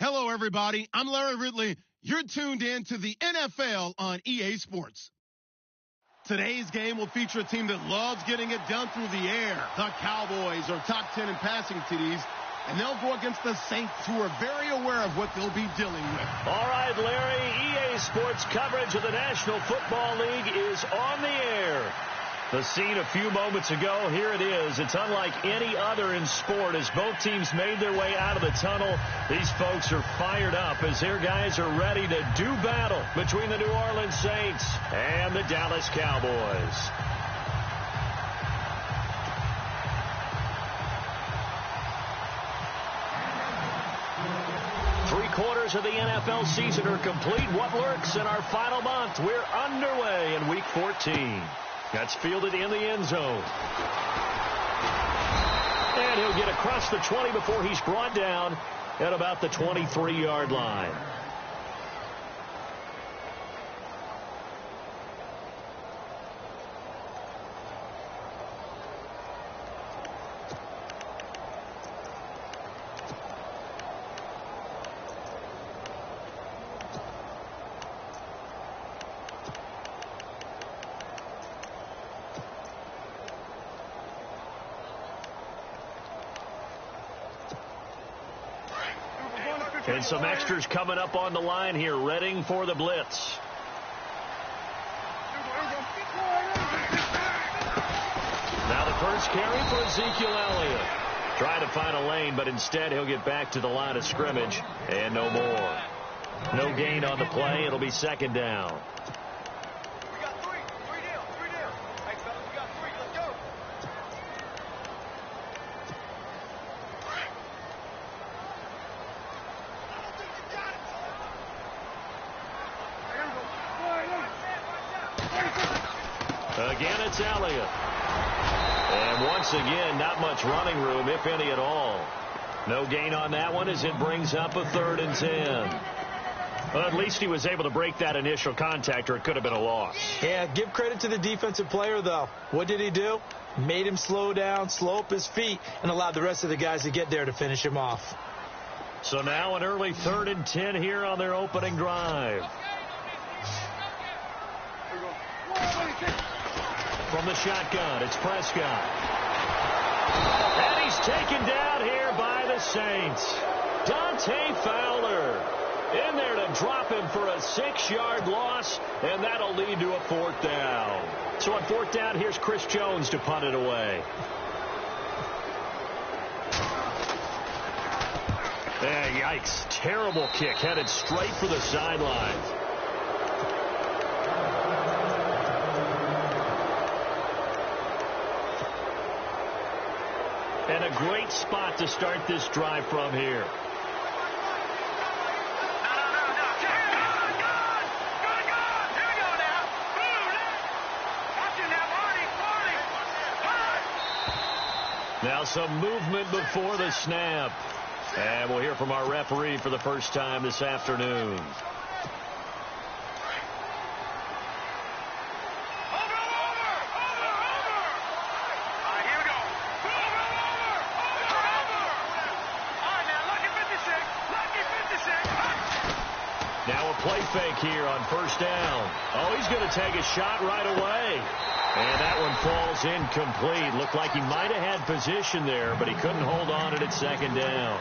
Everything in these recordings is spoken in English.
Hello, everybody. I'm Larry Ridley. You're tuned in to the NFL on EA Sports. Today's game will feature a team that loves getting it done through the air. The Cowboys are top 10 in passing TDs, and they'll go against the Saints, who are very aware of what they'll be dealing with. All right, Larry, EA Sports coverage of the National Football League is on the air. The scene a few moments ago, here it is. It's unlike any other in sport as both teams made their way out of the tunnel. These folks are fired up as their guys are ready to do battle between the New Orleans Saints and the Dallas Cowboys. Three-quarters of the NFL season are complete. What lurks in our final month? We're underway in Week 14. That's fielded in the end zone. And he'll get across the 20 before he's brought down at about the 23-yard line. And some extras coming up on the line here, readying for the blitz. Now the first carry for Ezekiel Elliott. Trying to find a lane, but instead he'll get back to the line of scrimmage. And no more. No gain on the play. It'll be second down. Again, it's Elliott. And once again, not much running room, if any at all. No gain on that one as it brings up a 3rd and 10. Well, at least he was able to break that initial contact, or it could have been a loss. Yeah, give credit to the defensive player, though. What did he do? Made him slow down, slow up his feet, and allowed the rest of the guys to get there to finish him off. So now an early 3rd and 10 here on their opening drive. From the shotgun, it's Prescott. And he's taken down here by the Saints. Dante Fowler in there to drop him for a 6-yard loss, and that'll lead to a 4th down. So on 4th down, here's Chris Jones to punt it away. Yikes. Terrible kick headed straight for the sidelines. And a great spot to start this drive from here. Now some movement before the snap. And we'll hear from our referee for the first time this afternoon. Now a play fake here on 1st down. Oh, he's going to take a shot right away. And that one falls incomplete. Looked like he might have had position there, but he couldn't hold on to it at 2nd down.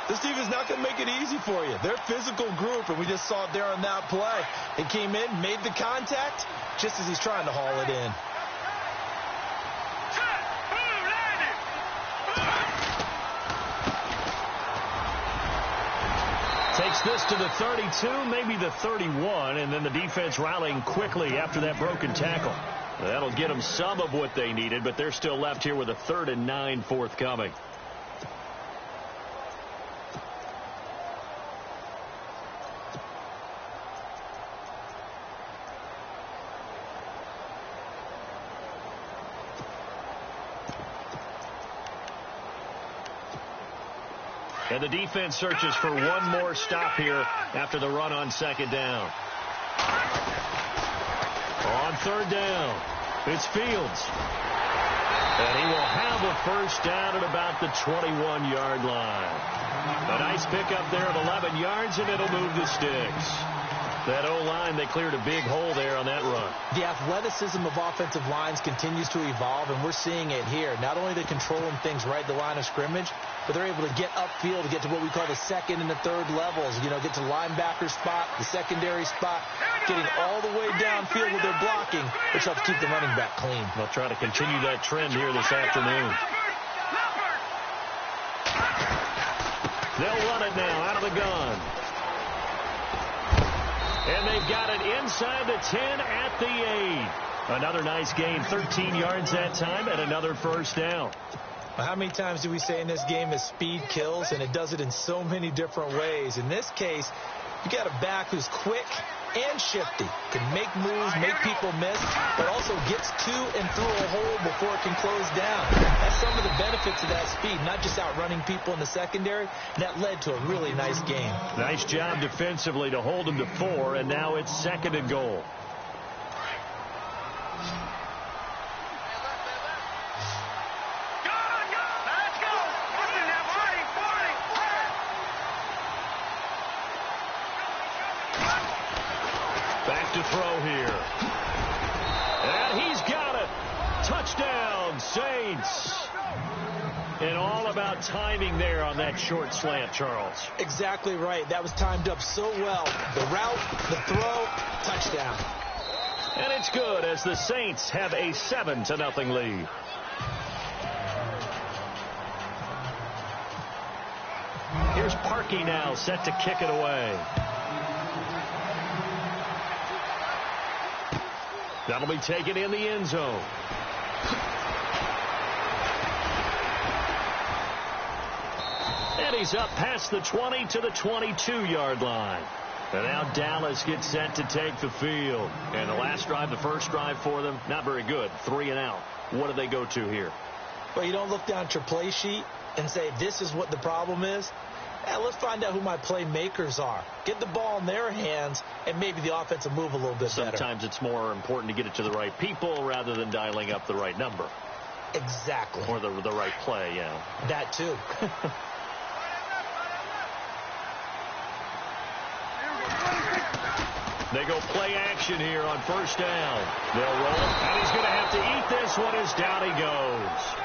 This defense is not going to make it easy for you. They're a physical group, and we just saw it there on that play. They came in, made the contact, just as he's trying to haul it in. Takes this to the 32, maybe the 31, and then the defense rallying quickly after that broken tackle. That'll get them some of what they needed, but they're still left here with a 3rd and 9 forthcoming. And the defense searches for one more stop here after the run on 2nd down. On 3rd down, it's Fields. And he will have a first down at about the 21-yard line. A nice pickup there of 11 yards, and it'll move the sticks. That O-line, they cleared a big hole there on that run. The athleticism of offensive lines continues to evolve, and we're seeing it here. Not only are they controlling things right at the line of scrimmage, but they're able to get upfield to get to what we call the second and the third levels. You know, get to linebacker spot, the secondary spot, getting all the way downfield with their blocking, which helps keep the running back clean. They'll try to continue that trend here this afternoon. They'll run it now out of the gun. And they've got it inside the 10 at the 8. Another nice gain, 13 yards that time, and another first down. Well, how many times do we say in this game is speed kills, and it does it in so many different ways. In this case, you got a back who's quick and shifty, can make moves, make people miss, but also gets to and through a hole before it can close down. That's some of the benefits of that speed, not just outrunning people in the secondary. That led to a really nice game. Nice job defensively to hold him to 4, and now it's 2nd and goal. Back to throw here. And he's got it. Touchdown, Saints. And all about timing there on that short slant, Charles. Exactly right. That was timed up so well. The route, the throw, touchdown. And it's good as the Saints have a 7-0 lead. Here's Parkey now set to kick it away. That'll be taken in the end zone. And he's up past the 20 to the 22-yard line. And now Dallas gets set to take the field. And the last drive, the first drive for them, not very good. 3 and out. What do they go to here? Well, you don't look down at your play sheet and say, this is what the problem is. Now, let's find out who my playmakers are. Get the ball in their hands, and maybe the offense will move a little bit better. Sometimes it's more important to get it to the right people rather than dialing up the right number. Exactly. Or the right play, yeah. That, too. They go play action here on first down. They'll roll it, and he's going to have to eat this one as down he goes.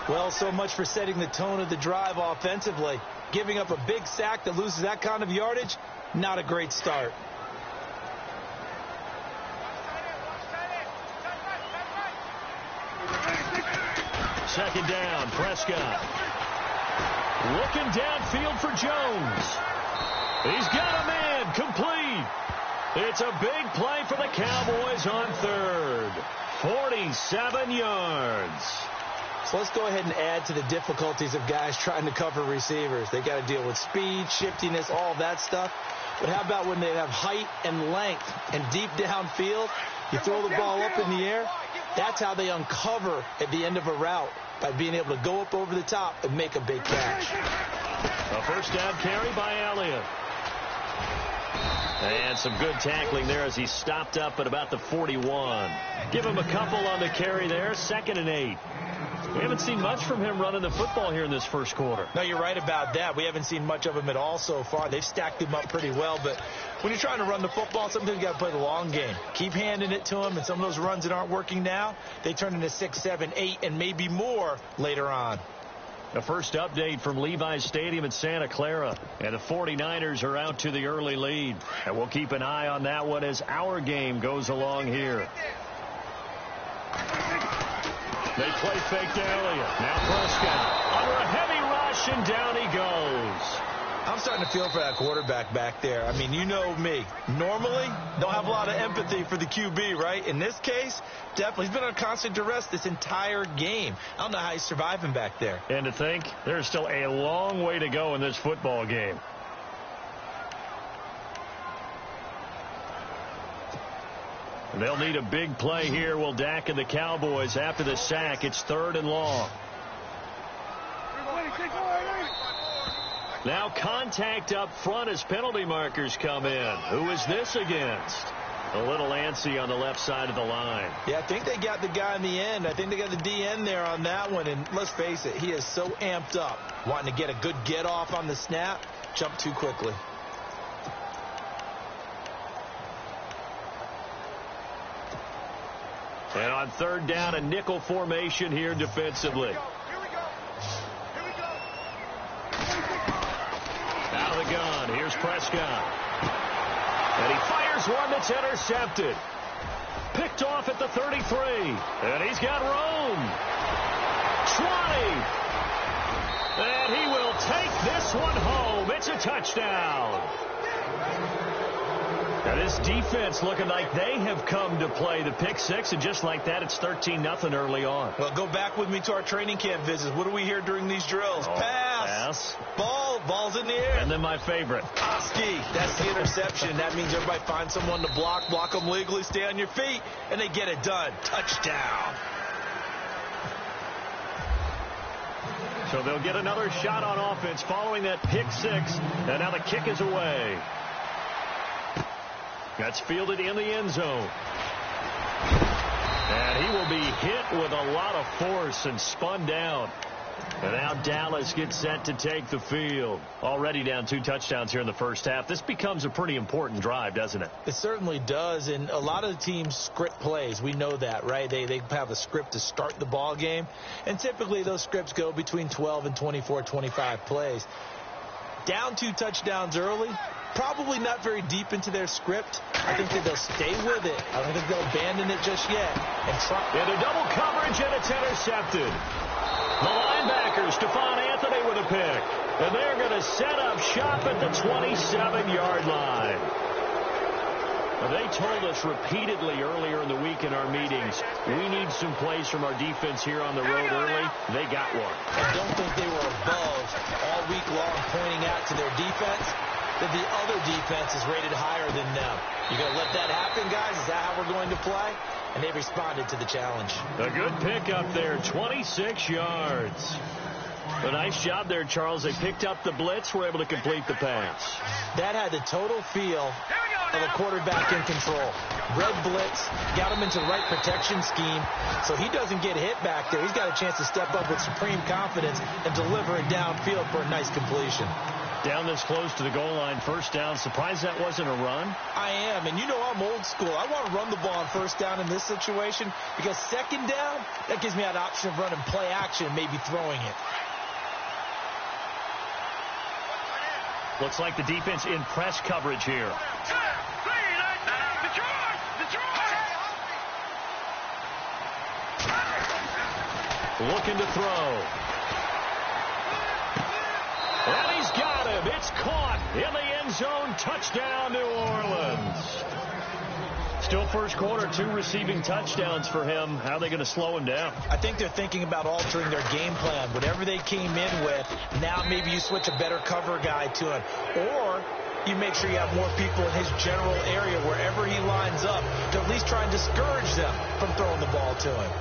Well, so much for setting the tone of the drive offensively. Giving up a big sack that loses that kind of yardage, not a great start. Second down, Prescott. Looking downfield for Jones. He's got a man, complete. It's a big play for the Cowboys on third. 47 yards. So let's go ahead and add to the difficulties of guys trying to cover receivers. They got to deal with speed, shiftiness, all that stuff. But how about when they have height and length and deep downfield? You throw the ball up in the air. That's how they uncover at the end of a route, by being able to go up over the top and make a big catch. A first down carry by Elliott. And some good tackling there as he stopped up at about the 41. Give him a couple on the carry there. 2nd and 8. We haven't seen much from him running the football here in this first quarter. No, you're right about that. We haven't seen much of him at all so far. They've stacked him up pretty well, but when you're trying to run the football, sometimes you got to play the long game. Keep handing it to him, and some of those runs that aren't working now, they turn into 6, 7, 8, and maybe more later on. The first update from Levi's Stadium in Santa Clara, and the 49ers are out to the early lead. And we'll keep an eye on that one as our game goes along here. They play fake to Elliott. Now Prescott under a heavy rush, and down he goes. I'm starting to feel for that quarterback back there. I mean, you know me. Normally, don't have a lot of empathy for the QB, right? In this case, definitely. He's been on constant duress this entire game. I don't know how he's surviving back there. And to think, there's still a long way to go in this football game. They'll need a big play here. Will Dak and the Cowboys after the sack. It's 3rd and long. Now contact up front as penalty markers come in. Who is this against? A little antsy on the left side of the line. Yeah, I think they got the guy in the end. I think they got the DN there on that one. And let's face it, he is so amped up, wanting to get a good get off on the snap, jump too quickly. And on third down, a nickel formation here defensively. Here we go. Out of the gun, here's Prescott. And he fires one that's intercepted. Picked off at the 33. And he's got room. 20. And he will take this one home. It's a touchdown. Now this defense looking like they have come to play. The pick six, and just like that, it's 13-0 early on. Well, go back with me to our training camp visits. What do we hear during these drills? Pass. Ball's in the air. And then my favorite. Oski. That's the interception. That means everybody finds someone to block them legally, stay on your feet, and they get it done. Touchdown. So they'll get another shot on offense following that pick six. And now the kick is away. That's fielded in the end zone. And he will be hit with a lot of force and spun down. And now Dallas gets set to take the field. Already down 2 touchdowns here in the first half. This becomes a pretty important drive, doesn't it? It certainly does. And a lot of the teams script plays. We know that, right? They have a script to start the ball game. And typically those scripts go between 12 and 24, 25 plays. Down 2 touchdowns early. Probably not very deep into their script. I think that they'll stay with it. I don't think they'll abandon it just yet. And try. Into double coverage, and it's intercepted. The linebacker, Stephon Anthony, with a pick. And they're going to set up shop at the 27-yard line. Now, they told us repeatedly earlier in the week in our meetings, we need some plays from our defense here on the road early. They got one. I don't think they were above all week long pointing out to their defense that the other defense is rated higher than them. You going to let that happen, guys? Is that how we're going to play? And they responded to the challenge. A good pickup there, 26 yards. A nice job there, Charles. They picked up the blitz, were able to complete the pass. That had the total feel of a quarterback in control. Red blitz, got him into the right protection scheme, so he doesn't get hit back there. He's got a chance to step up with supreme confidence and deliver it downfield for a nice completion. Down this close to the goal line, first down. Surprised that wasn't a run? I am, and you know I'm old school. I want to run the ball on first down in this situation because second down, that gives me an option of running play action and maybe throwing it. Looks like the defense in press coverage here. Looking to throw. And he's got him. It's caught in the end zone. Touchdown, New Orleans. Still first quarter, 2 receiving touchdowns for him. How are they going to slow him down? I think they're thinking about altering their game plan. Whatever they came in with, now maybe you switch a better cover guy to him. Or you make sure you have more people in his general area wherever he lines up to at least try and discourage them from throwing the ball to him.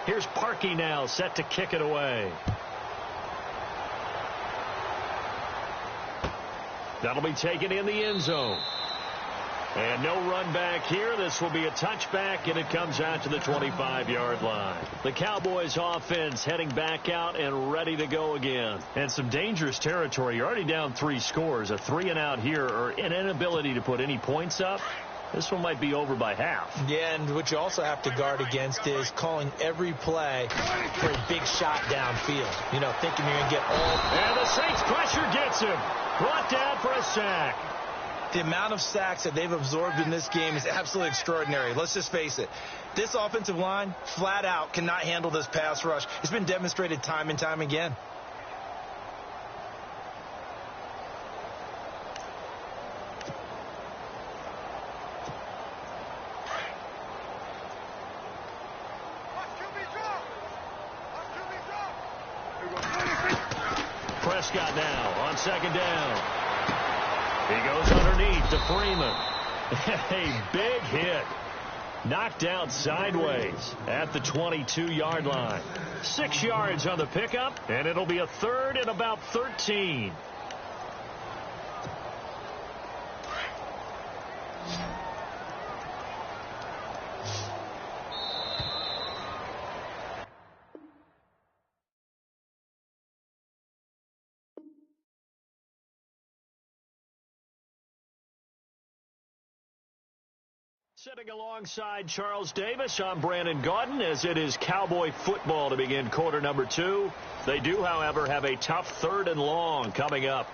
Here's Parkey now, set to kick it away. That'll be taken in the end zone. And no run back here. This will be a touchback, and it comes out to the 25-yard line. The Cowboys offense heading back out and ready to go again. And some dangerous territory. You're already down 3 scores. A 3-and-out here, or an inability to put any points up. This one might be over by half. Yeah, and what you also have to guard against is calling every play for a big shot downfield. You know, thinking you're going to get all. And the Saints pressure gets him. Brought down for a sack. The amount of sacks that they've absorbed in this game is absolutely extraordinary. Let's just face it. This offensive line, flat out, cannot handle this pass rush. It's been demonstrated time and time again. Prescott now on second down. He goes underneath to Freeman. A big hit. Knocked out sideways at the 22-yard line. 6 yards on the pickup, and it'll be a third and about 13. Sitting alongside Charles Davis, I'm Brandon Gaudin, as it is Cowboy football to begin quarter number 2. They do, however, have a tough third and long coming up.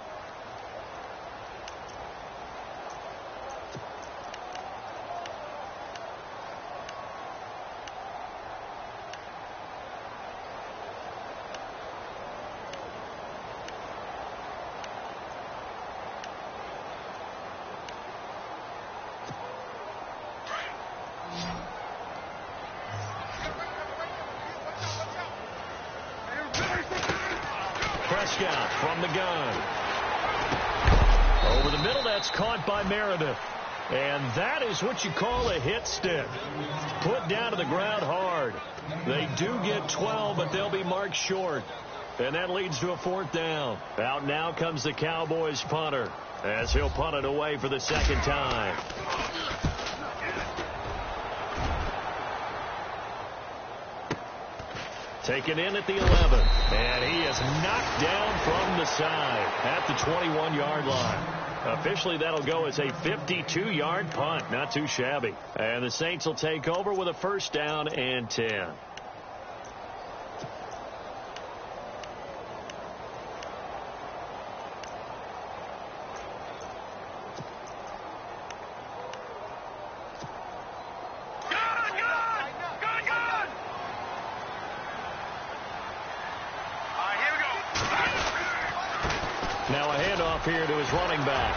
Prescott from the gun. Over the middle, that's caught by Meredith. And that is what you call a hit stick. Put down to the ground hard. They do get 12, but they'll be marked short. And that leads to a fourth down. Out now comes the Cowboys punter, as he'll punt it away for the second time. Taken in at the 11, and he is knocked down from the side at the 21-yard line. Officially, that'll go as a 52-yard punt. Not too shabby. And the Saints will take over with a first down and 10. Now a handoff here to his running back.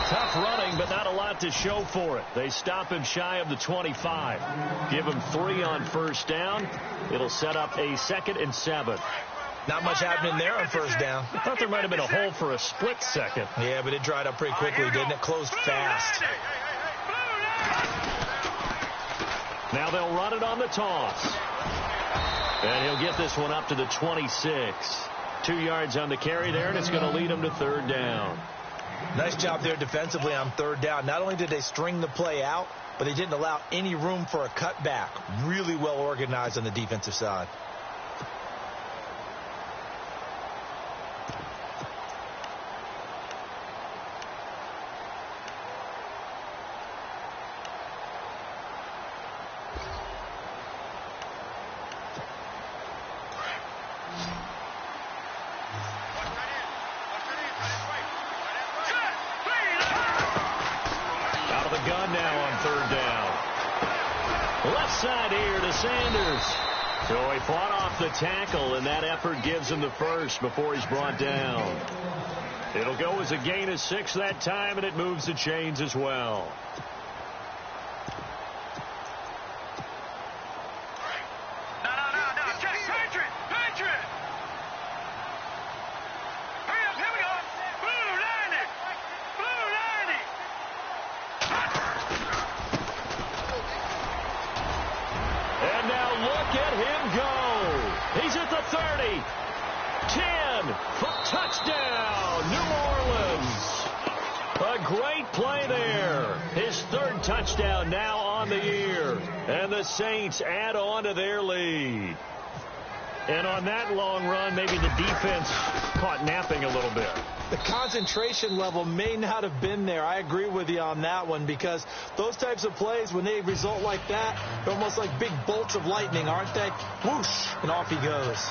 Tough running, but not a lot to show for it. They stop him shy of the 25. Give him 3 on first down. It'll set up a 2nd and 7. Not much happening there on first down. I thought there might have been a hole for a split second. Yeah, but it dried up pretty quickly, didn't it? Closed fast. Now they'll run it on the toss. And he'll get this one up to the 26. 2 yards on the carry there, and it's going to lead him to third down. Nice job there defensively on third down. Not only did they string the play out, but they didn't allow any room for a cutback. Really well organized on the defensive side. Gun now on third down. Left side here to Sanders. So he fought off the tackle, and that effort gives him the first before he's brought down. It'll go as a gain of 6 that time, and it moves the chains as well. He's at the 30. 10 for touchdown, New Orleans. A great play there. His 3rd touchdown now on the year. And the Saints add on to their lead. And on that long run, maybe the defense caught napping a little bit. The concentration level may not have been there. I agree with you on that one, because those types of plays, when they result like that, they're almost like big bolts of lightning, aren't they? Whoosh, and off he goes.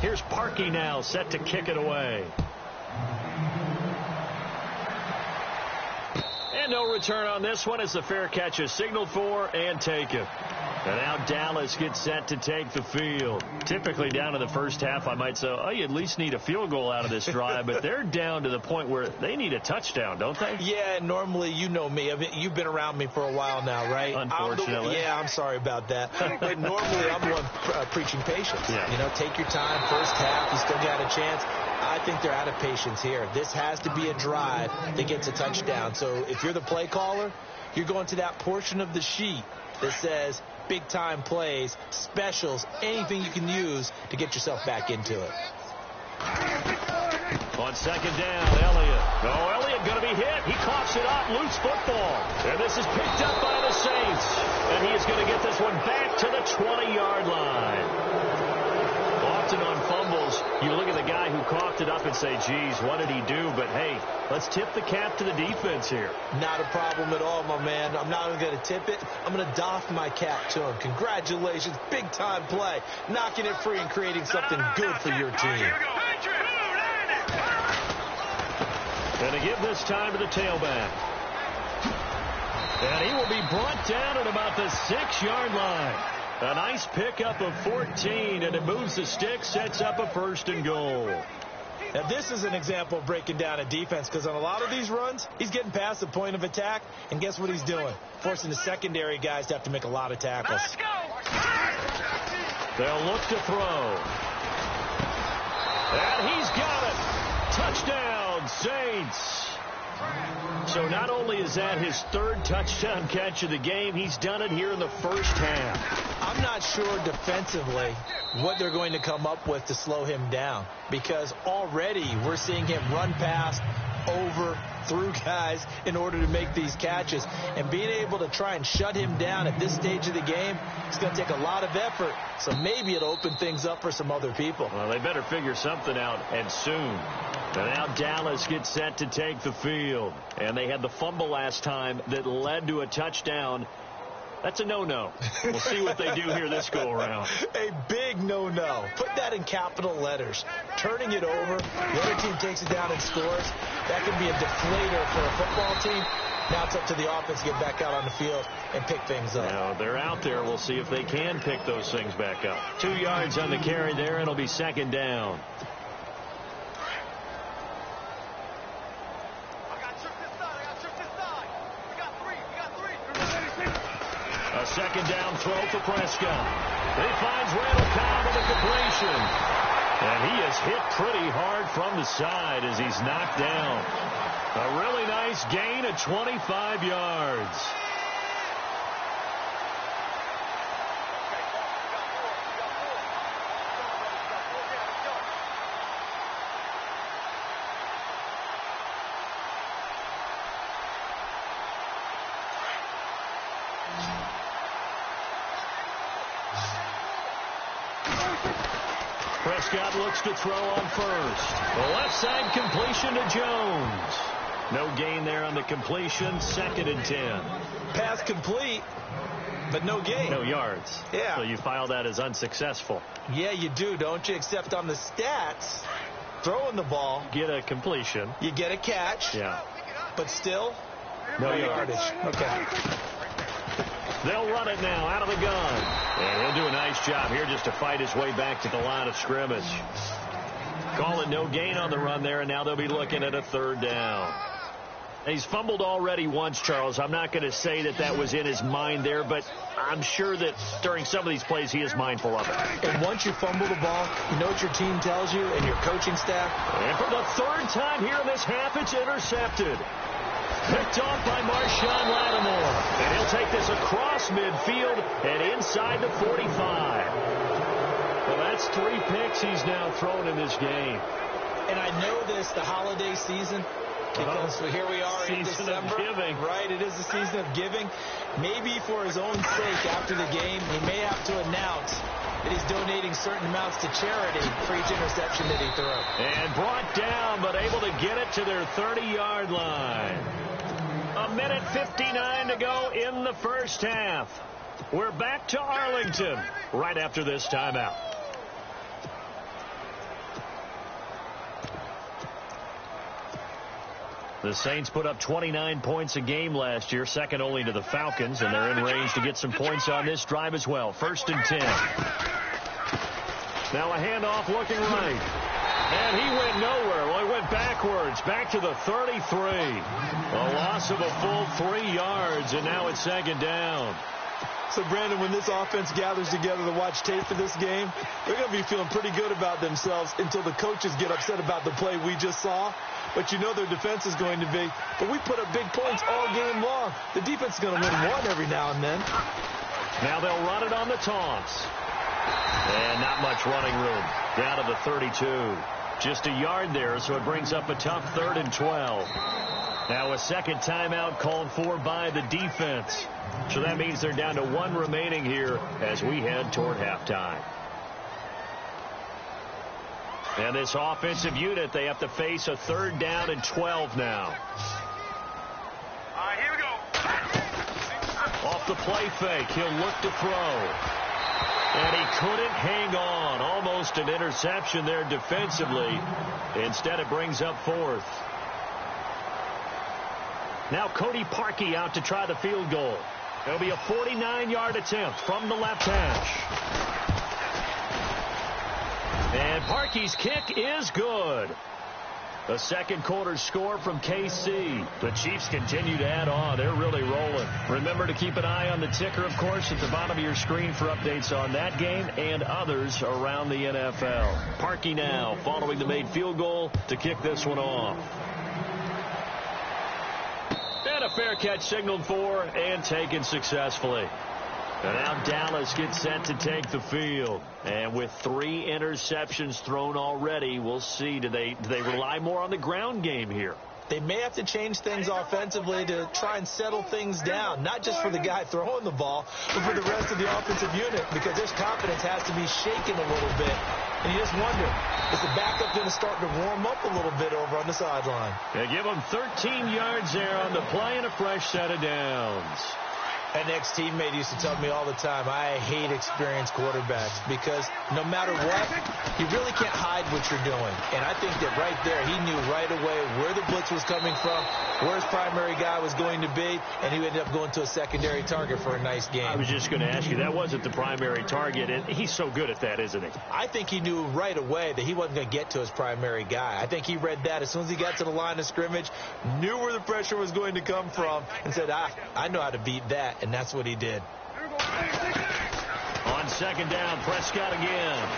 Here's Parkey now, set to kick it away. And no return on this one as the fair catch is signaled for and taken. And now Dallas gets set to take the field. Typically down in the first half, I might say, oh, you at least need a field goal out of this drive. But they're down to the point where they need a touchdown, don't they? Yeah, normally, you know me. I mean, you've been around me for a while now, right? Unfortunately. I'm sorry about that. But normally, I'm the one preaching patience. Yeah. You know, take your time. First half, you still got a chance. I think they're out of patience here. This has to be a drive that gets a touchdown. So if you're the play caller, you're going to that portion of the sheet that says big-time plays, specials, anything you can use to get yourself back into it. On second down, Elliott. Oh, Elliott going to be hit. He coughs it up. Loose football. And this is picked up by the Saints. And he is going to get this one back to the 20-yard line. Often on fumbles, you look at the guy who coughed it up and say, geez, what did he do? But, hey, let's tip the cap to the defense here. Not a problem at all, my man. I'm not even going to tip it. I'm going to doff my cap to him. Congratulations. Big-time play. Knocking it free and creating something good for your team. And to give this time to the tailback. And he will be brought down at about the 6-yard line. A nice pickup of 14, and it moves the stick, sets up a 1st and goal. Now, this is an example of breaking down a defense, because on a lot of these runs, he's getting past the point of attack, and guess what he's doing? Forcing the secondary guys to have to make a lot of tackles. They'll look to throw. And he's got it. Touchdown, Saints. So not only is that his 3rd touchdown catch of the game, he's done it here in the first half. I'm not sure defensively what they're going to come up with to slow him down, because already we're seeing him run past, over, through guys in order to make these catches. And being able to try and shut him down at this stage of the game, it's going to take a lot of effort. So maybe it'll open things up for some other people. Well, they better figure something out, and soon. And now Dallas gets set to take the field. And they had the fumble last time that led to a touchdown. That's a no-no. We'll see what they do here this go-around. A big no-no. Put that in capital letters. Turning it over, the other team takes it down and scores. That could be a deflator for a football team. Now it's up to the offense to get back out on the field and pick things up. Now they're out there. We'll see if they can pick those things back up. 2 yards on the carry there, and it'll be 2nd down. A 2nd down throw for Prescott. He finds Randall Cobb with a completion. And he is hit pretty hard from the side as he's knocked down. A really nice gain of 25 yards. Prescott looks to throw on first. The left side completion to Jones. No gain there on the completion. 2nd and 10. Pass complete, but no gain. No yards. Yeah. So you file that as unsuccessful. Yeah, you do, don't you? Except on the stats, throwing the ball. Get a completion. You get a catch. Yeah. But still, no yardage. Okay. They'll run it now out of the gun. And he'll do a nice job here just to fight his way back to the line of scrimmage. Call it no gain on the run there, and now they'll be looking at a 3rd down. He's fumbled already once, Charles. I'm not going to say that that was in his mind there, but I'm sure that during some of these plays he is mindful of it. And once you fumble the ball, you know what your team tells you and your coaching staff? And for the 3rd time here in this half, it's intercepted. Picked off by Marshawn Lattimore. And he'll take this across midfield and inside the 45. Well, that's 3 picks he's now thrown in this game. And I know this, the holiday season, because here we are in December. Of giving. Right, it is the season of giving. Maybe for his own sake after the game, he may have to announce that he's donating certain amounts to charity for each interception that he threw. And brought down, but able to get it to their 30-yard line. 1:59 to go in the first half. We're back to Arlington right after this timeout. The Saints put up 29 points a game last year, second only to the Falcons, and they're in range to get some points on this drive as well. 1st and 10. Now a handoff looking right. And he went nowhere. Well, he went backwards, back to the 33. A loss of a full 3 yards, and now it's 2nd down. So, Brandon, when this offense gathers together to watch tape for this game, they're going to be feeling pretty good about themselves until the coaches get upset about the play we just saw. But you know their defense is going to be. But we put up big points all game long. The defense is going to win one every now and then. Now they'll run it on the toss. And not much running room. Down to the 32. Just a yard there, so it brings up a tough 3rd and 12. Now a second timeout called for by the defense. So that means they're down to 1 remaining here as we head toward halftime. And this offensive unit, they have to face a 3rd down and 12 now. All right, here we go. Off the play fake, he'll look to throw. And he couldn't hang on. Almost an interception there defensively. Instead, it brings up 4th. Now Cody Parkey out to try the field goal. It'll be a 49-yard attempt from the left hash. And Parkey's kick is good. A second quarter score from KC. The Chiefs continue to add on. They're really rolling. Remember to keep an eye on the ticker, of course, at the bottom of your screen for updates on that game and others around the NFL. Parkey now following the made field goal to kick this one off. And a fair catch signaled for and taken successfully. And now Dallas gets set to take the field. And with 3 interceptions thrown already, we'll see. Do they rely more on the ground game here? They may have to change things offensively to try and settle things down, not just for the guy throwing the ball, but for the rest of the offensive unit, because their confidence has to be shaken a little bit. And you just wonder, is the backup going to start to warm up a little bit over on the sideline? They give them 13 yards there on the play and a fresh set of downs. An ex-teammate used to tell me all the time, I hate experienced quarterbacks because no matter what, you really can't hide what you're doing. And I think that right there, he knew right away where the blitz was coming from, where his primary guy was going to be, and he ended up going to a secondary target for a nice game. I was just going to ask you, that wasn't the primary target, and he's so good at that, isn't he? I think he knew right away that he wasn't going to get to his primary guy. I think he read that as soon as he got to the line of scrimmage, knew where the pressure was going to come from, and said, I know how to beat that. And that's what he did. On 2nd down, Prescott again.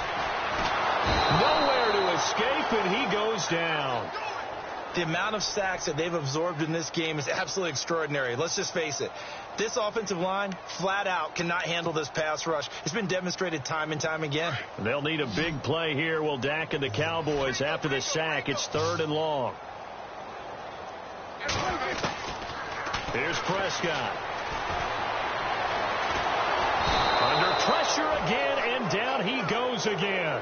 Nowhere to escape, and he goes down. The amount of sacks that they've absorbed in this game is absolutely extraordinary. Let's just face it. This offensive line, flat out, cannot handle this pass rush. It's been demonstrated time and time again. They'll need a big play here. Will Dak and the Cowboys after the sack. It's 3rd and long. Here's Prescott. Under pressure again, and down he goes again.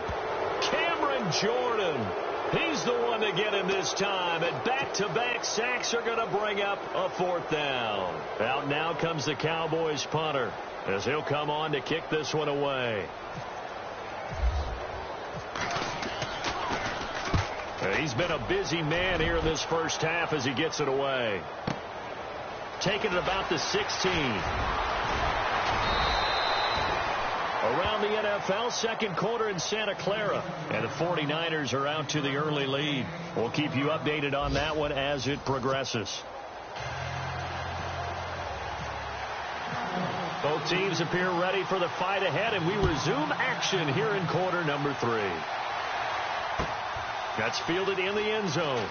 Cameron Jordan. He's the one to get him this time, and back-to-back sacks are going to bring up a 4th down. Out now comes the Cowboys punter, as he'll come on to kick this one away. He's been a busy man here in this first half as he gets it away. Taking it about the 16. Around the NFL, second quarter in Santa Clara. And the 49ers are out to the early lead. We'll keep you updated on that one as it progresses. Both teams appear ready for the fight ahead, and we resume action here in quarter number 3. That's fielded in the end zone.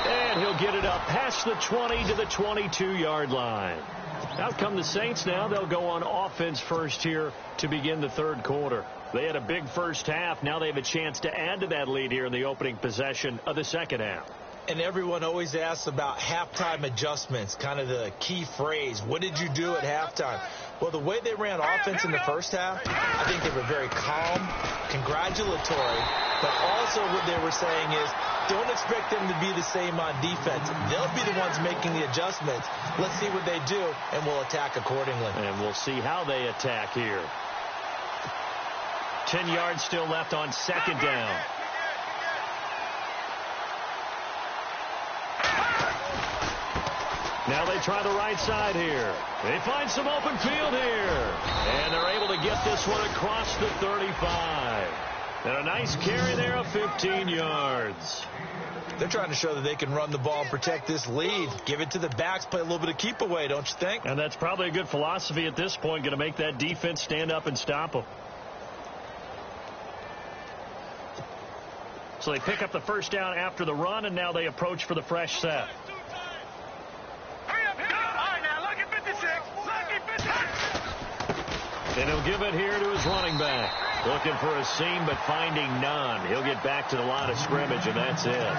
And he'll get it up past the 20 to the 22-yard line. Out come the Saints now. They'll go on offense first here to begin the 3rd quarter. They had a big first half. Now they have a chance to add to that lead here in the opening possession of the 2nd half. And everyone always asks about halftime adjustments, kind of the key phrase. What did you do at halftime? Well, the way they ran offense in the first half, I think they were very calm, congratulatory, but also what they were saying is, don't expect them to be the same on defense. They'll be the ones making the adjustments. Let's see what they do, and we'll attack accordingly. And we'll see how they attack here. 10 yards still left on 2nd down. Now they try the right side here. They find some open field here. And they're able to get this one across the 35. And a nice carry there of 15 yards. They're trying to show that they can run the ball and protect this lead. Give it to the backs, play a little bit of keep away, don't you think? And that's probably a good philosophy at this point, going to make that defense stand up and stop them. So they pick up the first down after the run, and now they approach for the fresh set. And he'll give it here to his running back. Looking for a seam, but finding none. He'll get back to the line of scrimmage, and that's it.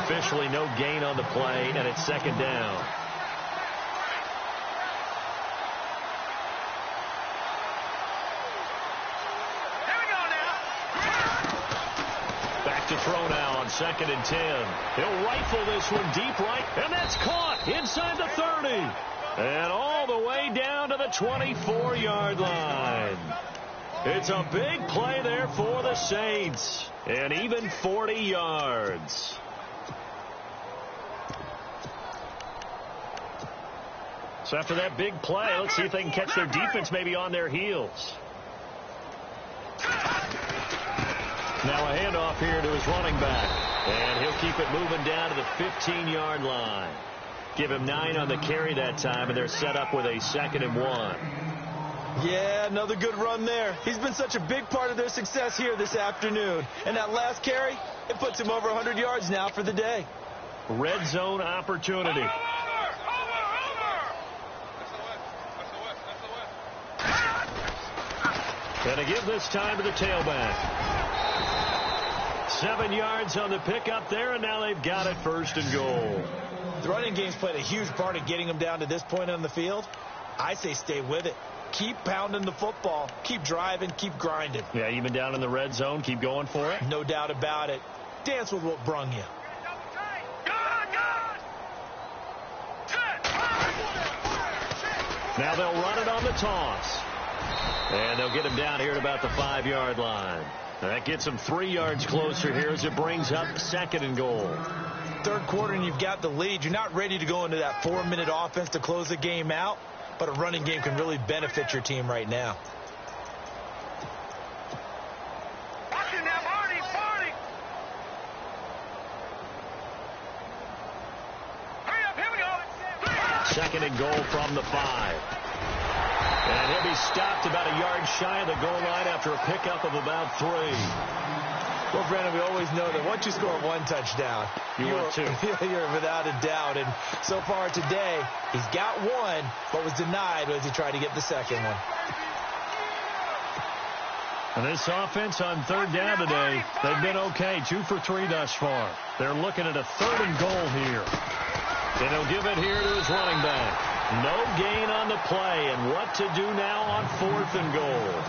Officially no gain on the play, and it's second down. Back to throw now on 2nd and 10. He'll rifle this one deep right, and that's caught inside the 30. And all the way down to the 24-yard line. It's a big play there for the Saints. And even 40 yards. So after that big play, let's see if they can catch their defense maybe on their heels. Now a handoff here to his running back. And he'll keep it moving down to the 15-yard line. Give him 9 on the carry that time, and they're set up with a 2nd and 1. Yeah, another good run there. He's been such a big part of their success here this afternoon. And that last carry, it puts him over 100 yards now for the day. Red zone opportunity. Gonna give this time to the tailback. 7 yards on the pickup there, and now they've got it 1st and goal. The running game's played a huge part in getting them down to this point on the field. I say stay with it. Keep pounding the football. Keep driving. Keep grinding. Yeah, even down in the red zone, keep going for it. No doubt about it. Dance with what brung you. Now they'll run it on the toss. And they'll get him down here at about the 5-yard line. That gets him 3 yards closer here as it brings up 2nd and goal. 3rd quarter and you've got the lead. You're not ready to go into that 4-minute offense to close the game out, but a running game can really benefit your team right now. Second and goal from the 5. And he'll be stopped about a yard shy of the goal line after a pickup of about 3. Well, Brandon, we always know that once you score 1 touchdown, you're 2. You're without a doubt. And so far today, he's got 1, but was denied as he tried to get the 2nd one. And this offense on 3rd down today, they've been okay. 2 for 3 thus far. They're looking at a 3rd and goal here. And he'll give it here to his running back. No gain on the play, and what to do now on 4th and goal.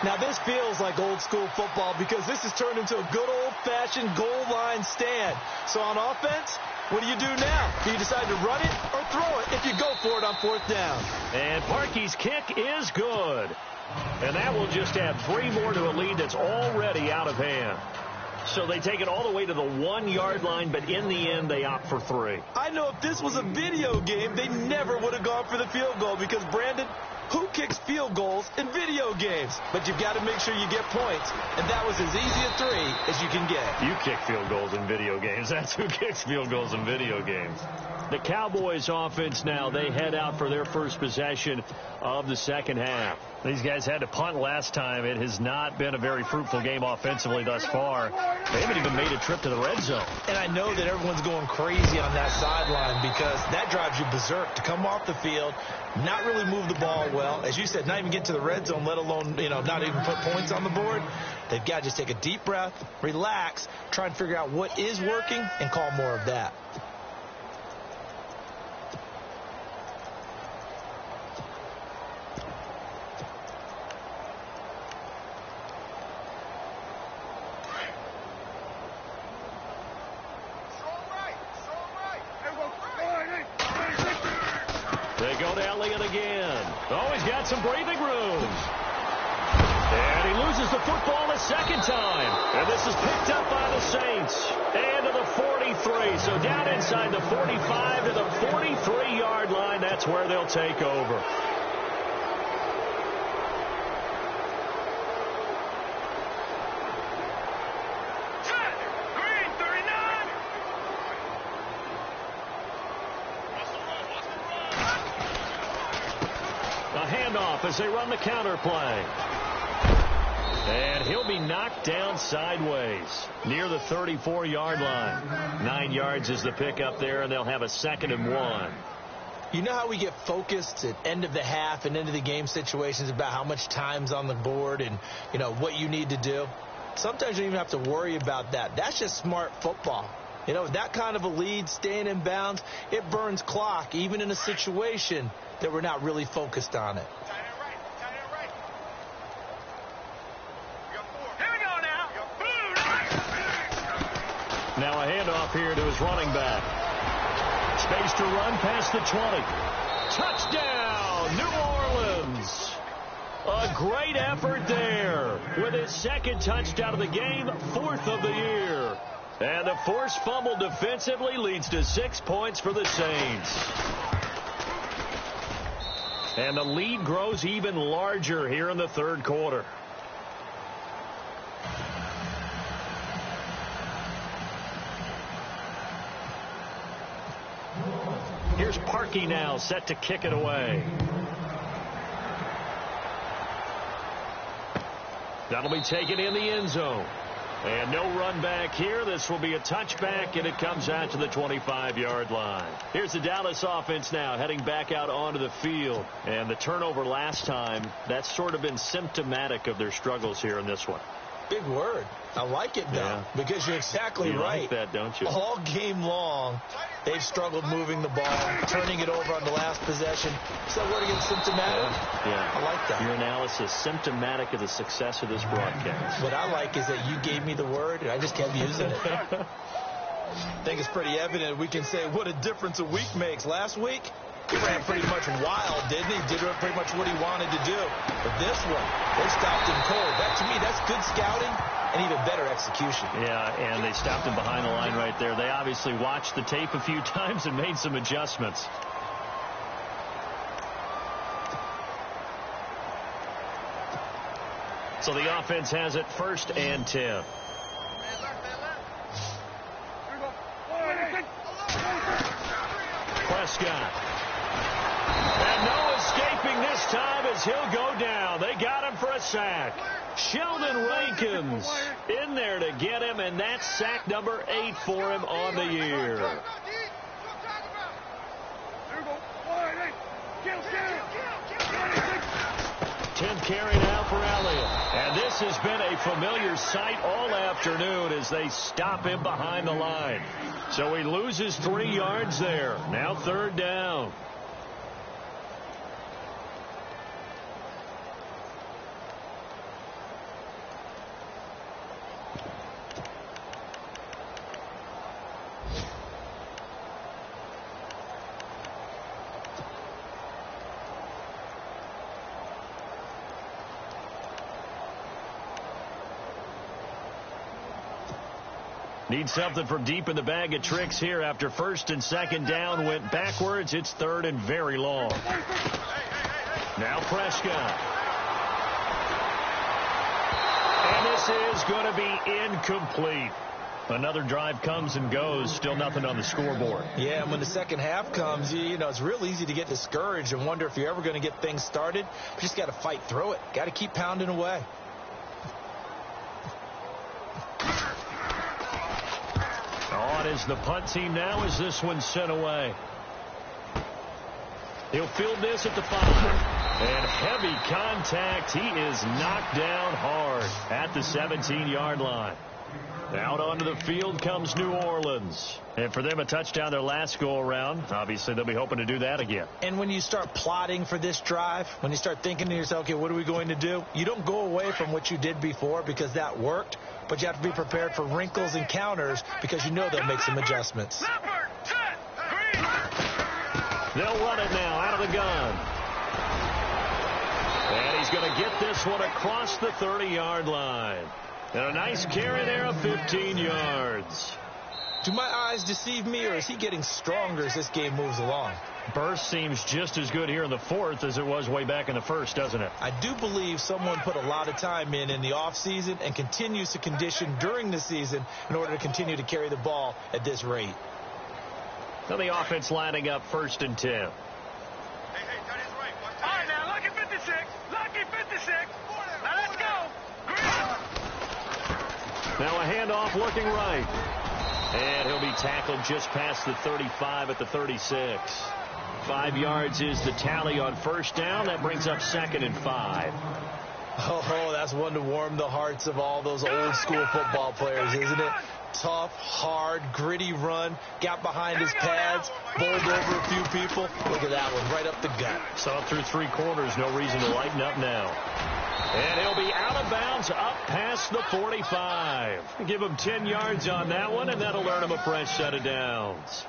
Now, this feels like old school football because this has turned into a good old-fashioned goal line stand. So on offense, what do you do now? Do you decide to run it or throw it if you go for it on 4th down? And Parkey's kick is good. And that will just add 3 more to a lead that's already out of hand. So they take it all the way to the 1-yard line, but in the end, they opt for 3. I know if this was a video game, they never would have gone for the field goal because, Brandon, who kicks field goals in video games? But you've got to make sure you get points, and that was as easy a 3 as you can get. You kick field goals in video games. That's who kicks field goals in video games. The Cowboys offense now, they head out for their first possession of the 2nd half. These guys had to punt last time. It has not been a very fruitful game offensively thus far. They haven't even made a trip to the red zone. And I know that everyone's going crazy on that sideline because that drives you berserk to come off the field, not really move the ball well. As you said, not even get to the red zone, let alone, not even put points on the board. They've got to just take a deep breath, relax, try and figure out what is working, and call more of that. They go to Elliott again. Oh, he's got some breathing room. And he loses the football a second time. And this is picked up by the Saints. And to the 43. So down inside the 45 to the 43-yard line. That's where they'll take over. As they run the counter play. And he'll be knocked down sideways near the 34-yard line. 9 yards is the pickup there, and they'll have a 2nd and 1. You know how we get focused at end of the half and into the game situations about how much time's on the board and, you know, what you need to do? Sometimes you don't even have to worry about that. That's just smart football. You know, that kind of a lead, staying in bounds, it burns clock, even in a situation that we're not really focused on it. Now a handoff here to his running back. Space to run past the 20. Touchdown, New Orleans. A great effort there with his 2nd touchdown of the game, 4th of the year. And the forced fumble defensively leads to 6 points for the Saints. And the lead grows even larger here in the 3rd quarter. Here's Parkey now, set to kick it away. That'll be taken in the end zone. And no run back here. This will be a touchback, and it comes out to the 25-yard line. Here's the Dallas offense now heading back out onto the field. And the turnover last time, that's sort of been symptomatic of their struggles here in this one. Big word. I like it, though, because you're exactly right. Like that, don't you? All game long, they've struggled moving the ball, turning it over on the last possession. So word again, symptomatic? Yeah. I like that. Your analysis, symptomatic of the success of this broadcast. What I like is that you gave me the word, and I just kept using it. I think it's pretty evident we can say what a difference a week makes. Last week, he ran pretty much wild, didn't he? Did pretty much what he wanted to do. But this one, they stopped him cold. That, to me, that's good scouting and even better execution. Yeah, and they stopped him behind the line right there. They obviously watched the tape a few times and made some adjustments. So the offense has it 1st and 10. Prescott. And no escaping this time as he'll go down. They got him for a sack. Sheldon Rankins in there to get him, and that's sack number 8 for him on the year. 10th carry now for Elliott. And this has been a familiar sight all afternoon as they stop him behind the line. So he loses 3 yards there. Now 3rd down. Need something from deep in the bag of tricks here after 1st and 2nd down went backwards. It's 3rd and very long. Now Prescott. And this is going to be incomplete. Another drive comes and goes. Still nothing on the scoreboard. Yeah, and when the second half comes, you know, it's real easy to get discouraged and wonder if you're ever going to get things started. You just got to fight through it. Got to keep pounding away. On is the punt team now as this one's sent away. He'll field this at the 5. And heavy contact. He is knocked down hard at the 17-yard line. Out onto the field comes New Orleans. And for them, a touchdown their last go-around. Obviously, they'll be hoping to do that again. And when you start plotting for this drive, when you start thinking to yourself, okay, what are we going to do? You don't go away from what you did before because that worked. But you have to be prepared for wrinkles and counters because you know they'll make some adjustments. They'll run it now out of the gun. And he's going to get this one across the 30-yard line. And a nice carry there of 15 yards. Do my eyes deceive me, or is he getting stronger as this game moves along? Burst seems just as good here in the fourth as it was way back in the first, doesn't it? I do believe someone put a lot of time in the offseason and continues to condition during the season in order to continue to carry the ball at this rate. Now the offense lining up 1st and 10. Hey, got his right. All right, now, lucky 56. Lucky 56. Now, let's go. Now a handoff looking right. And he'll be tackled just past the 35 at the 36. 5 yards is the tally on 1st down. That brings up 2nd and 5. Oh, that's one to warm the hearts of all those old school football players, isn't it? Tough, hard, gritty run. Got behind his pads, bowled over a few people. Look at that one, right up the gut. Saw through 3 quarters. No reason to lighten up now. And he'll be out of bounds up past the 45. Give him 10 yards on that one, and that'll earn him a fresh set of downs.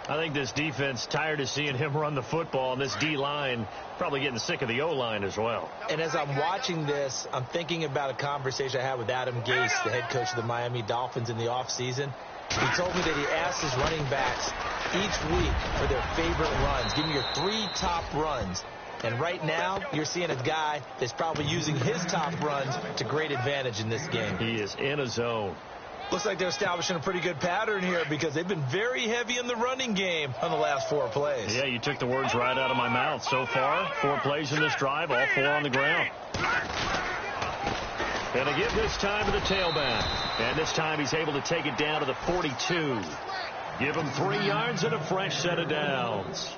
I think this defense tired of seeing him run the football, and this D-line probably getting sick of the O-line as well. And as I'm watching this, I'm thinking about a conversation I had with Adam Gase, the head coach of the Miami Dolphins in the offseason. He told me that he asked his running backs each week for their favorite runs. Give me your 3 top runs. And right now, you're seeing a guy that's probably using his top runs to great advantage in this game. He is in a zone. Looks like they're establishing a pretty good pattern here because they've been very heavy in the running game on the last 4 plays. Yeah, you took the words right out of my mouth. So far, 4 plays in this drive, all 4 on the ground. And again this time to the tailback. And this time he's able to take it down to the 42. Give him 3 yards and a fresh set of downs.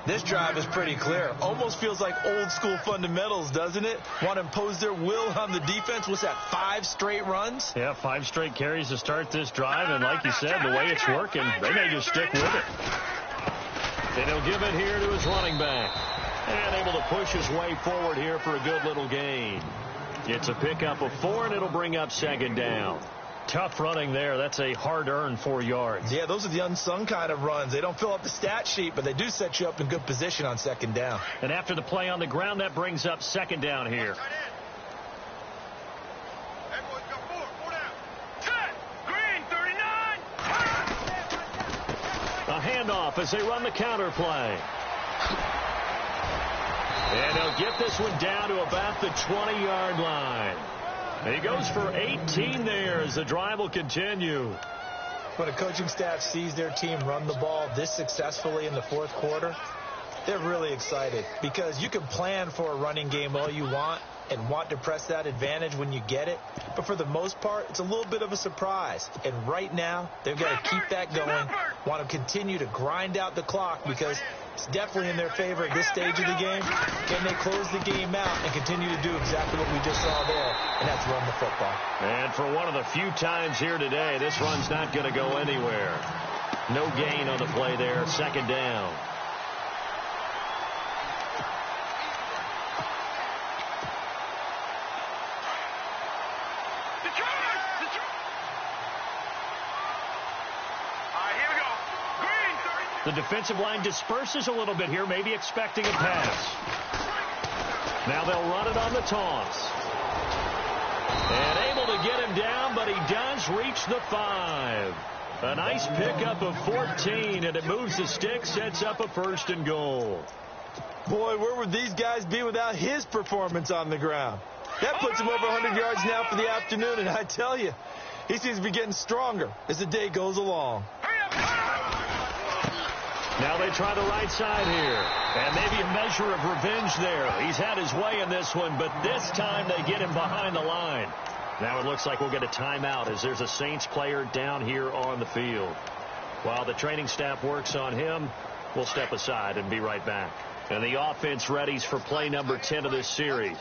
This drive is pretty clear. Almost feels like old school fundamentals, doesn't it? Want to impose their will on the defense. What's that, 5 straight runs? Yeah, 5 straight carries to start this drive. And like you said, the way it's working, they may just stick with it. And he'll give it here to his running back. And able to push his way forward here for a good little gain. It's a pickup of 4, and it'll bring up 2nd down. Tough running there. That's a hard-earned 4 yards. Yeah, those are the unsung kind of runs. They don't fill up the stat sheet, but they do set you up in good position on 2nd down. And after the play on the ground, that brings up 2nd down here. A handoff as they run the counter play. And they'll get this one down to about the 20-yard line. He goes for 18 there as the drive will continue. When a coaching staff sees their team run the ball this successfully in the 4th quarter, they're really excited because you can plan for a running game all you want and want to press that advantage when you get it. But for the most part, it's a little bit of a surprise. And right now, they've got to keep that going, want to continue to grind out the clock because it's definitely in their favor at this stage of the game. Can they close the game out and continue to do exactly what we just saw there, and that's run the football. And for one of the few times here today, this run's not going to go anywhere. No gain on the play there, 2nd down. The defensive line disperses a little bit here, maybe expecting a pass. Now they'll run it on the toss. And able to get him down, but he does reach the 5. A nice pickup of 14, and it moves the stick, sets up a 1st and goal. Boy, where would these guys be without his performance on the ground? That puts him over 100 yards now for the afternoon, and I tell you, he seems to be getting stronger as the day goes along. Now they try the right side here. And maybe a measure of revenge there. He's had his way in this one, but this time they get him behind the line. Now it looks like we'll get a timeout as there's a Saints player down here on the field. While the training staff works on him, we'll step aside and be right back. And the offense readies for play number 10 of this series.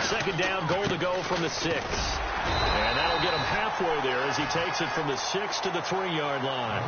2nd down, goal to go from the 6. And that'll get him halfway there as he takes it from the 6 to the 3-yard line.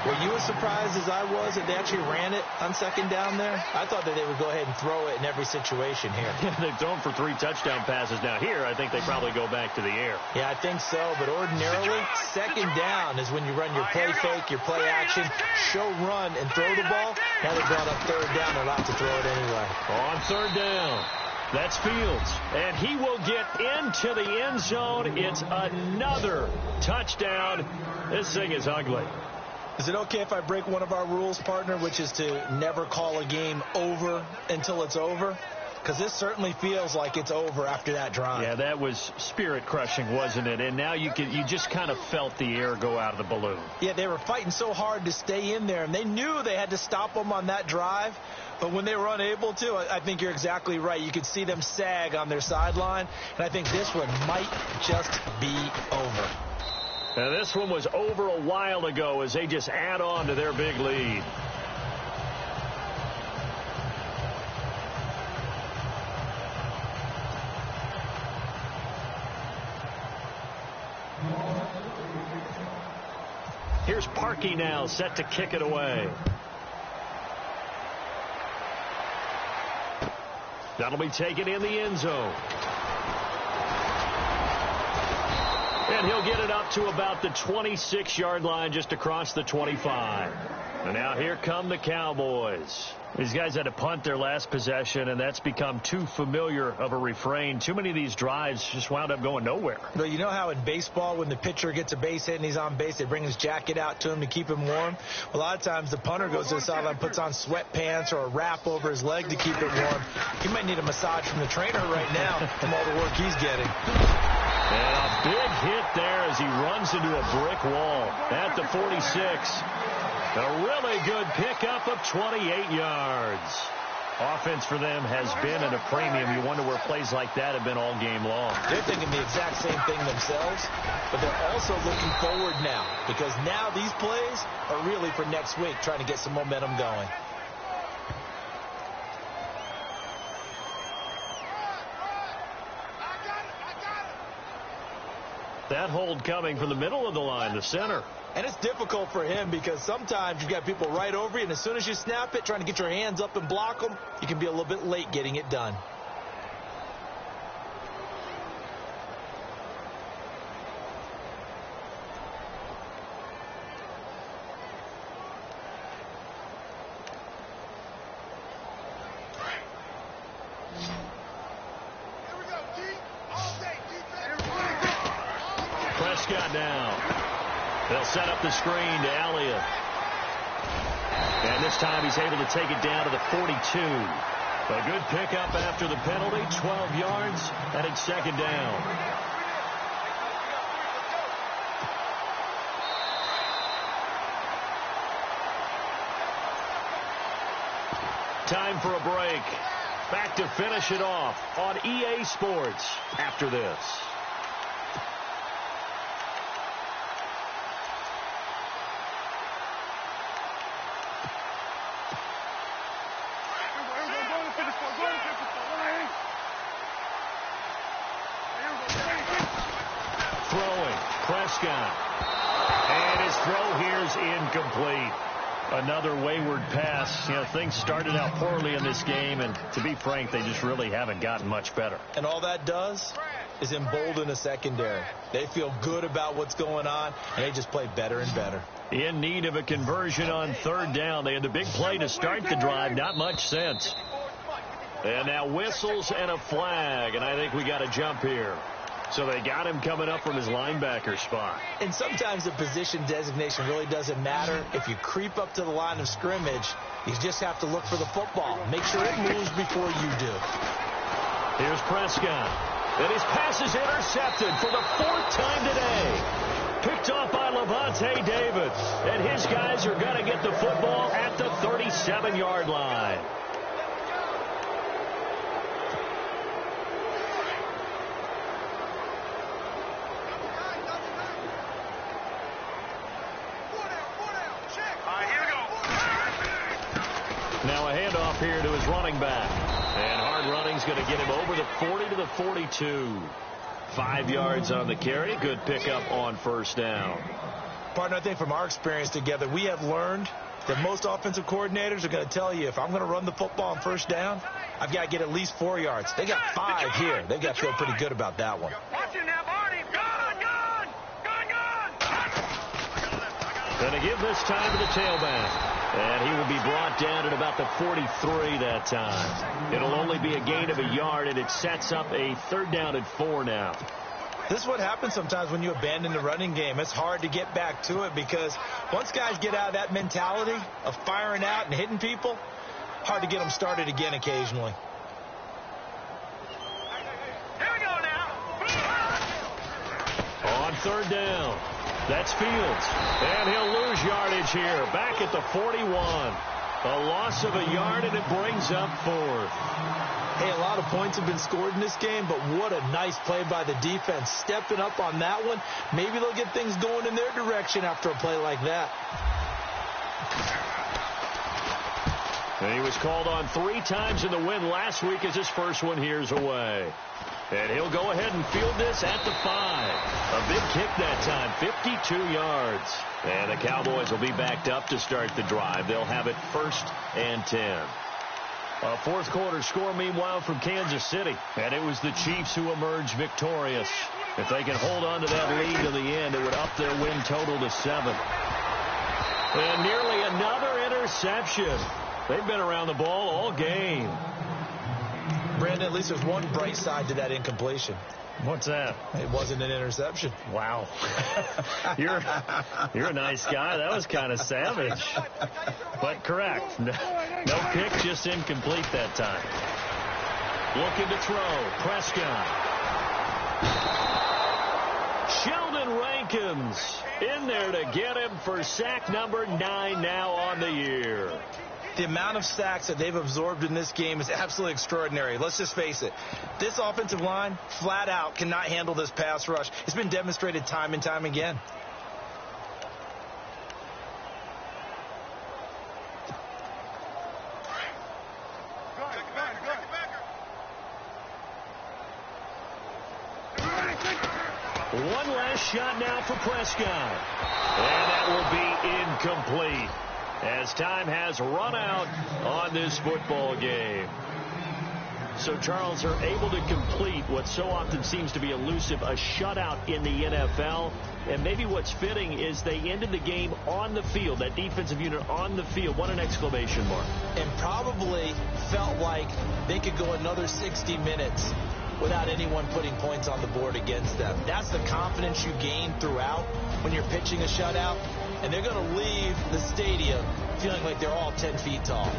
Were you as surprised as I was that they actually ran it on second down there? I thought that they would go ahead and throw it in every situation here. Yeah, they've thrown for 3 touchdown passes. Now here, I think they probably go back to the air. Yeah, I think so. But ordinarily, second down is when you run your play fake, your play action, show run, and throw the ball. Now they brought up third down. They're allowed to throw it anyway. On third down. That's Fields, and he will get into the end zone. It's another touchdown. This thing is ugly. Is it okay if I break one of our rules, partner, which is to never call a game over until it's over? Because this certainly feels like it's over after that drive. Yeah, that was spirit-crushing, wasn't it? And now you just kind of felt the air go out of the balloon. Yeah, they were fighting so hard to stay in there, and they knew they had to stop them on that drive. But when they were unable to, I think you're exactly right. You could see them sag on their sideline, and I think this one might just be over. Now, this one was over a while ago as they just add on to their big lead. Here's Parkey now, set to kick it away. That'll be taken in the end zone. And he'll get it up to about the 26-yard line, just across the 25. And now here come the Cowboys. These guys had to punt their last possession, and that's become too familiar of a refrain. Too many of these drives just wound up going nowhere. But you know how in baseball, when the pitcher gets a base hit and he's on base, they bring his jacket out to him to keep him warm? Well, a lot of times the punter goes to the sideline, puts on sweatpants or a wrap over his leg to keep it warm. He might need a massage from the trainer right now from all the work he's getting. And a big hit there as he runs into a brick wall at the 46. A really good pickup of 28 yards. Offense for them has been at a premium. You wonder where plays like that have been all game long. They're thinking the exact same thing themselves, but they're also looking forward now because now these plays are really for next week, trying to get some momentum going. That hold coming from the middle of the line, the center. And it's difficult for him because sometimes you've got people right over you, and as soon as you snap it, trying to get your hands up and block them, you can be a little bit late getting it done. Prescott now. They'll set up the screen to Elliott. And this time he's able to take it down to the 42. A good pickup after the penalty, 12 yards, and it's second down. Time for a break. Back to finish it off on EA Sports after this. Throwing, Prescott. And his throw here's incomplete. Another wayward pass. You know, things started out poorly in this game, and to be frank, they just really haven't gotten much better. And all that does is embolden a secondary. They feel good about what's going on, and they just play better and better. In need of a conversion on third down. They had the big play to start the drive. Not much sense. And now whistles and a flag, and I think we got a jump here. So they got him coming up from his linebacker spot. And sometimes the position designation really doesn't matter. If you creep up to the line of scrimmage, you just have to look for the football. Make sure it moves before you do. Here's Prescott. And his pass is intercepted for the 4th time today. Picked off by Levante David. And his guys are going to get the football at the 37-yard line. Now a handoff here to his running back. And hard running's going to get him over the 40 to the 42. 5 yards on the carry. Good pickup on first down. Partner, I think from our experience together, we have learned that most offensive coordinators are going to tell you, if I'm going to run the football on first down, I've got to get at least 4 yards. They got 5 here. They've got to feel pretty good about that one. Watch it now, Barney. Gone. Going to give this time to the tailback. And he will be brought down at about the 43 that time. It'll only be a gain of a yard, and it sets up a 3rd down and 4 now. This is what happens sometimes when you abandon the running game. It's hard to get back to it because once guys get out of that mentality of firing out and hitting people, hard to get them started again occasionally. Here we go now. On 3rd down, that's Fields. And he'll lose yardage here. Back at the 41. A loss of a yard, and it brings up 4th. Hey, a lot of points have been scored in this game, but what a nice play by the defense. Stepping up on that one. Maybe they'll get things going in their direction after a play like that. And he was called on 3 times in the win last week as his first one here's away. And he'll go ahead and field this at the 5. A big kick that time, 52 yards. And the Cowboys will be backed up to start the drive. They'll have it 1st and 10. A 4th quarter score, meanwhile, from Kansas City. And it was the Chiefs who emerged victorious. If they can hold on to that lead to the end, it would up their win total to 7. And nearly another interception. They've been around the ball all game. Brandon, at least there's one bright side to that incompletion. What's that? It wasn't an interception. Wow. You're a nice guy. That was kind of savage. But correct. No pick, just incomplete that time. Looking to throw. Prescott. Sheldon Rankins in there to get him for sack number 9 now on the year. The amount of sacks that they've absorbed in this game is absolutely extraordinary. Let's just face it. This offensive line, flat out, cannot handle this pass rush. It's been demonstrated time and time again. One last shot now for Prescott. And that will be incomplete, as time has run out on this football game. So, Charles, are able to complete what so often seems to be elusive, a shutout in the NFL. And maybe what's fitting is they ended the game on the field, that defensive unit on the field. What an exclamation mark. And probably felt like they could go another 60 minutes without anyone putting points on the board against them. That's the confidence you gain throughout when you're pitching a shutout. And they're going to leave the stadium feeling like they're all 10 feet tall.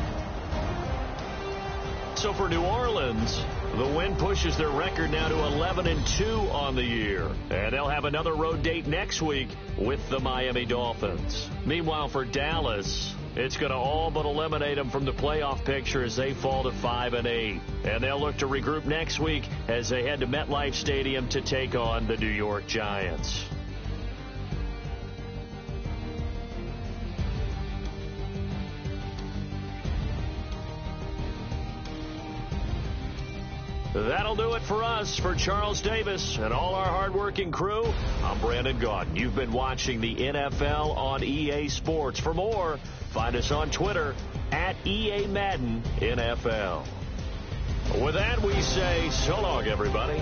So for New Orleans, the win pushes their record now to 11-2 on the year. And they'll have another road date next week with the Miami Dolphins. Meanwhile, for Dallas, it's going to all but eliminate them from the playoff picture as they fall to 5-8. And they'll look to regroup next week as they head to MetLife Stadium to take on the New York Giants. That'll do it for us. For Charles Davis and all our hardworking crew, I'm Brandon Gaudin. You've been watching the NFL on EA Sports. For more, find us on Twitter at EA Madden NFL. With that, we say so long, everybody.